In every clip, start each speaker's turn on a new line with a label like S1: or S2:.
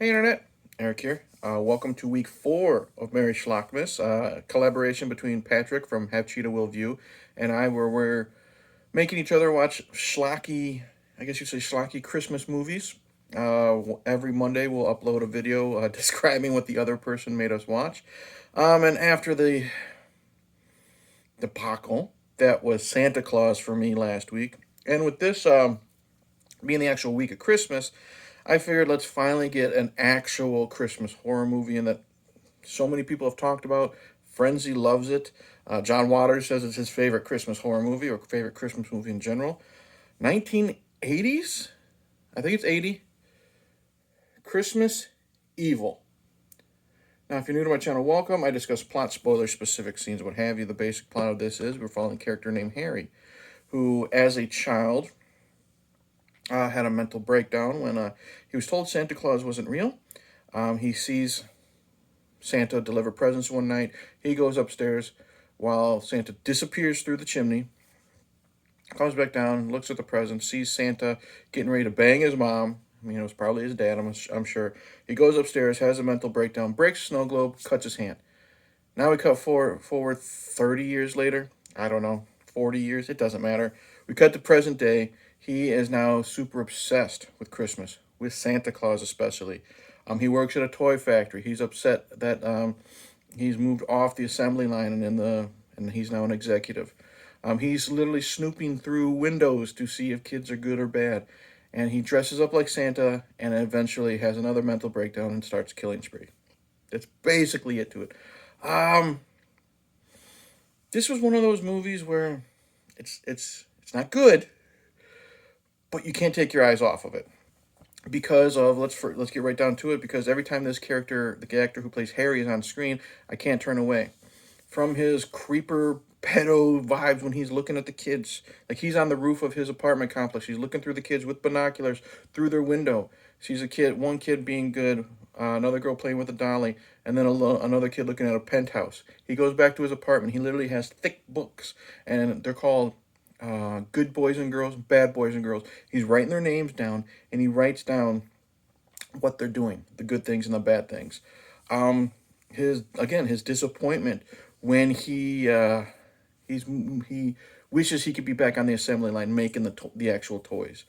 S1: Hey Internet, Eric here. Welcome to week 4 of Merry Shlockmas, collaboration between Patrick from Have Cheetah Will View and I, where we're making each other watch schlocky, I guess you'd say schlocky Christmas movies. Every Monday we'll upload a video describing what the other person made us watch. And after the debacle that was Santa Claus for me last week, and with this being the actual week of Christmas, I figured let's finally get an actual Christmas horror movie and that so many people have talked about. Frenzy loves it. John Waters says it's his favorite Christmas horror movie or favorite Christmas movie in general. 1980s? I think it's 80. Christmas Evil. Now, if you're new to my channel, welcome. I discuss plot, spoilers, specific scenes, what have you. The basic plot of this is we're following a character named Harry, who, as a child, had a mental breakdown when he was told Santa Claus wasn't real. He sees Santa deliver presents one night. He goes upstairs while Santa disappears through the chimney, comes back down, looks at the presents, sees Santa getting ready to bang his mom. I mean, it was probably his dad, I'm sure. He goes upstairs, has a mental breakdown, breaks a snow globe, cuts his hand. Now we cut forward 30 years later. I don't know, 40 years, it doesn't matter. We cut to present day. He is now super obsessed with Christmas, with Santa Claus especially. He works at a toy factory. He's upset that he's moved off the assembly line and he's now an executive. He's literally snooping through windows to see if kids are good or bad. And he dresses up like Santa and eventually has another mental breakdown and starts killing spree. That's basically it to it. Um, this was one of those movies where it's not good, but you can't take your eyes off of it because of let's get right down to it. Because every time this character, the actor who plays Harry, is on screen, I can't turn away from his creeper pedo vibes when he's looking at the kids. Like he's on the roof of his apartment complex. He's looking through the kids with binoculars through their window. Sees one kid being good, another girl playing with a dolly, and then another kid looking at a penthouse. He goes back to his apartment. He literally has thick books, and they're called good boys and girls, bad boys and girls. He's writing their names down, and he writes down what they're doing, the good things and the bad things. His disappointment when he wishes he could be back on the assembly line making the actual toys.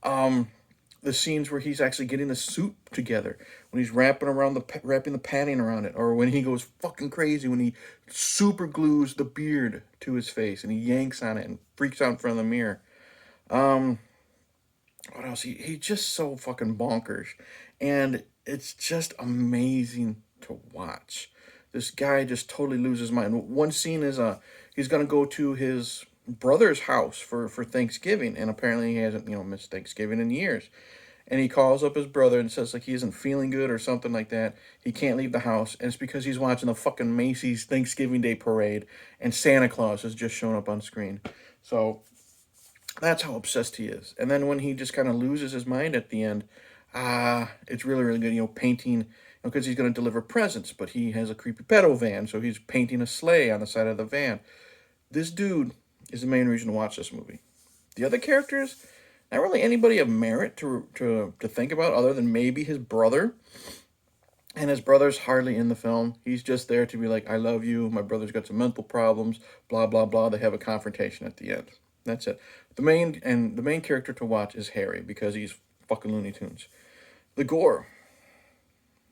S1: The scenes where he's actually getting the suit together, when he's wrapping the padding around it, or when he goes fucking crazy when he super glues the beard to his face and he yanks on it and freaks out in front of the mirror. What else? He just so fucking bonkers, and it's just amazing to watch. This guy just totally loses his mind. One scene is he's gonna go to his brother's house for Thanksgiving, and apparently he hasn't missed Thanksgiving in years. And he calls up his brother and says like he isn't feeling good or something like that. He can't leave the house, and it's because he's watching the fucking Macy's Thanksgiving Day parade, and Santa Claus has just shown up on screen. So that's how obsessed he is. And then when he just kind of loses his mind at the end, it's really, really good. Painting, because he's going to deliver presents, but he has a creepy pedo van, so he's painting a sleigh on the side of the van. This dude is the main reason to watch this movie. The other characters, not really anybody of merit to think about, other than maybe his brother. And his brother's hardly in the film. He's just there to be like, I love you. My brother's got some mental problems. Blah blah blah. They have a confrontation at the end. That's it. The main character to watch is Harry because he's fucking Looney Tunes. The gore.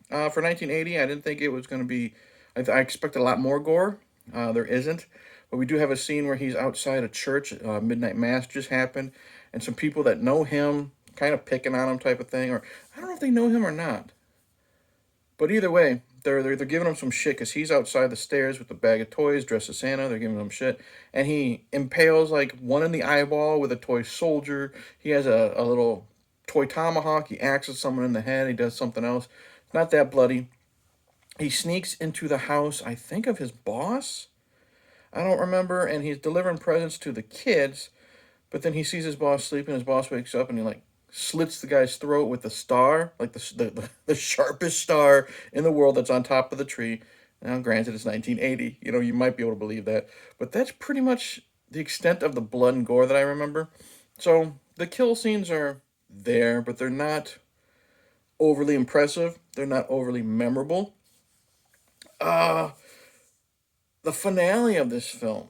S1: For 1980, I didn't think it was going to be. I expected a lot more gore. There isn't, but we do have a scene where he's outside a church. Midnight mass just happened, and some people that know him kind of picking on him, type of thing. Or I don't know if they know him or not. But either way, they're giving him some shit because he's outside the stairs with a bag of toys, dressed as Santa. They're giving him shit, and he impales like one in the eyeball with a toy soldier. He has a little toy tomahawk. He axes someone in the head. He does something else. Not that bloody. He sneaks into the house, I think, of his boss. I don't remember, and he's delivering presents to the kids. But then he sees his boss sleeping. His boss wakes up and he like slits the guy's throat with the star, like the sharpest star in the world that's on top of the tree. Now, granted, it's 1980. You might be able to believe that. But that's pretty much the extent of the blood and gore that I remember. So the kill scenes are there, but they're not overly impressive. They're not overly memorable. Uh, the finale of this film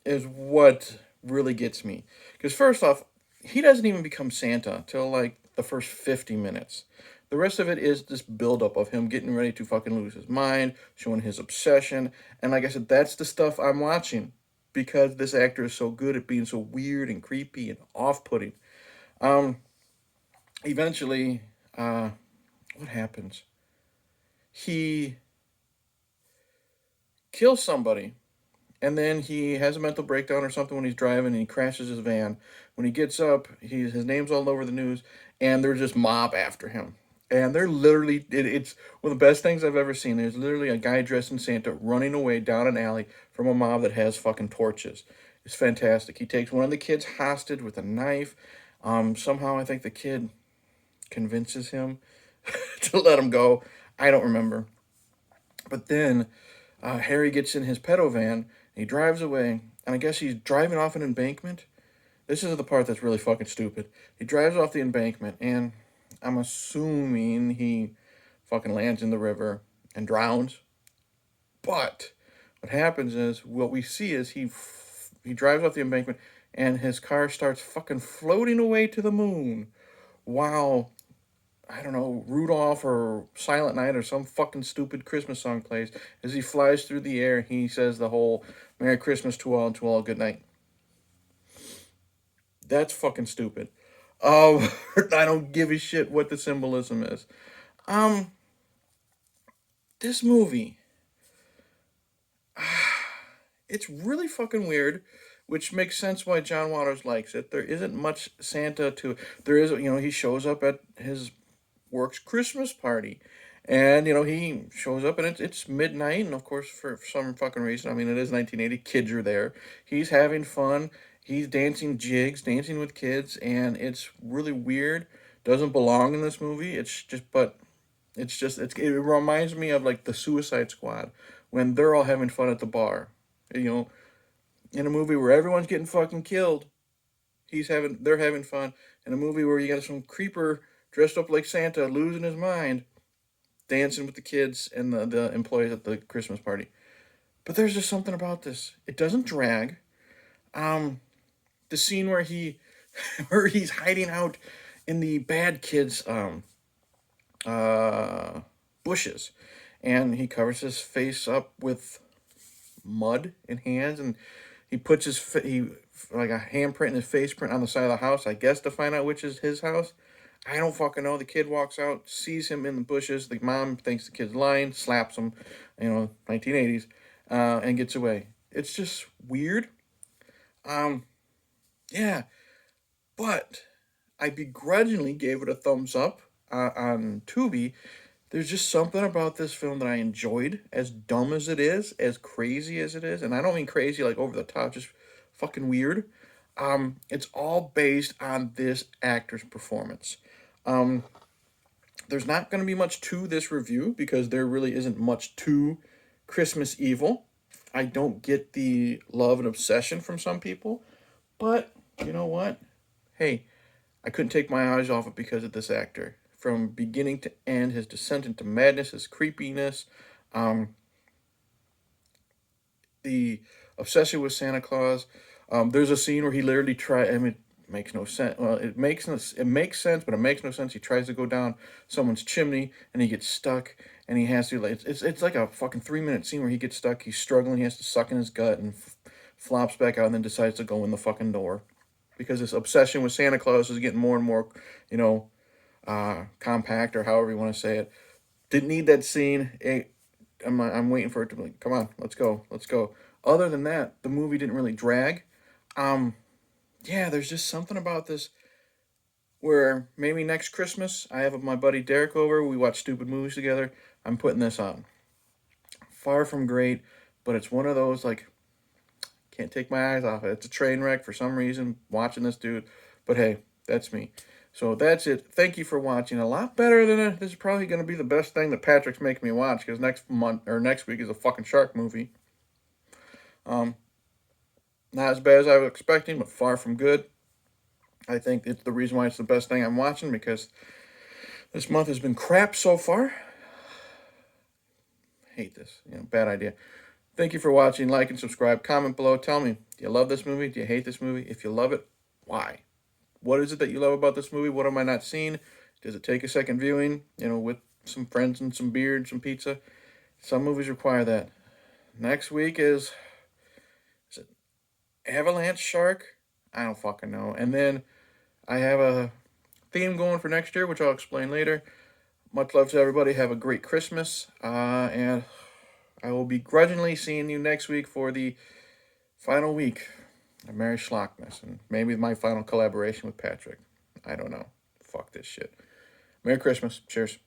S1: is what really gets me. Because first off, he doesn't even become Santa till like the first 50 minutes. The rest of it is this buildup of him getting ready to fucking lose his mind, showing his obsession. And like I said, that's the stuff I'm watching because this actor is so good at being so weird and creepy and off putting. Um, Eventually, uh, what happens? He kills somebody, and then he has a mental breakdown or something when he's driving, and he crashes his van. When he gets up, his name's all over the news, and there's just mob after him. And they're literally, it's one of the best things I've ever seen. There's literally a guy dressed in Santa running away down an alley from a mob that has fucking torches. It's fantastic. He takes one of the kids hostage with a knife. Somehow I think the kid convinces him to let him go. I don't remember. But then Harry gets in his pedo van and he drives away. And I guess he's driving off an embankment. This is the part that's really fucking stupid. He drives off the embankment, and I'm assuming he fucking lands in the river and drowns. But what happens is what we see is he drives off the embankment, and his car starts fucking floating away to the moon. While I don't know, Rudolph or Silent Night or some fucking stupid Christmas song plays. As he flies through the air, he says the whole Merry Christmas to all, good night. That's fucking stupid. Um, I don't give a shit what the symbolism is. Um, this movie, it's really fucking weird, which makes sense why John Waters likes it. There isn't much Santa to. There is, he shows up at his work's Christmas party. And he shows up and it's midnight, and of course for some fucking reason, I mean it is 1980, kids are there. He's having fun. He's dancing jigs, dancing with kids, and it's really weird. Doesn't belong in this movie. It reminds me of like the Suicide Squad when they're all having fun at the bar. You know, in a movie where everyone's getting fucking killed, they're having fun. In a movie where you got some creeper dressed up like Santa losing his mind, dancing with the kids and the employees at the Christmas party. But there's just something about this. It doesn't drag. Um, the scene where where he's hiding out in the bad kids uh bushes, and he covers his face up with mud and hands, and he puts he like a handprint and his face print on the side of the house, I guess to find out which is his house. I don't fucking know. The kid walks out, sees him in the bushes. The mom thinks the kid's lying, slaps him, 1980s, and gets away. It's just weird. Um, yeah, but I begrudgingly gave it a thumbs up on Tubi. There's just something about this film that I enjoyed, as dumb as it is, as crazy as it is, and I don't mean crazy like over the top, just fucking weird. It's all based on this actor's performance. Um, there's not going to be much to this review because there really isn't much to Christmas Evil. I don't get the love and obsession from some people, but you know what? Hey, I couldn't take my eyes off it because of this actor. From beginning to end, his descent into madness, his creepiness, um, the obsession with Santa Claus. There's a scene where he literally try. I mean, it makes no sense. Well, it makes sense, but it makes no sense. He tries to go down someone's chimney and he gets stuck, and he has to like it's like a fucking 3 minute scene where he gets stuck. He's struggling. He has to suck in his gut and flops back out, and then decides to go in the fucking door because this obsession with Santa Claus is getting more and more, you know, compact or however you want to say it. Didn't need that scene. I'm waiting for it to be like, come on, let's go, let's go. Other than that, the movie didn't really drag. Um, yeah, there's just something about this where maybe next Christmas I have my buddy Derek over. We watch stupid movies together. I'm putting this on. Far from great, but it's one of those like can't take my eyes off it. It's a train wreck for some reason. Watching this dude, but hey, that's me. So that's it. Thank you for watching. A lot better than it. This is probably going to be the best thing that Patrick's making me watch because next month or next week is a fucking shark movie. Um, Not as bad as I was expecting, but far from good. I think it's the reason why it's the best thing I'm watching because This month has been crap so far. Hate this. Bad idea. Thank you for watching. Like and subscribe. Comment below. Tell me, do you love this movie? Do you hate this movie? If you love it, why? What is it that you love about this movie? What am I not seeing? Does it take a second viewing? With some friends and some beer and some pizza? Some movies require that. Next week is it Avalanche Shark? I don't fucking know. And then I have a theme going for next year, which I'll explain later. Much love to everybody. Have a great Christmas. And I will be grudgingly seeing you next week for the final week of Merry Shlockmas. And maybe my final collaboration with Patrick. I don't know. Fuck this shit. Merry Christmas. Cheers.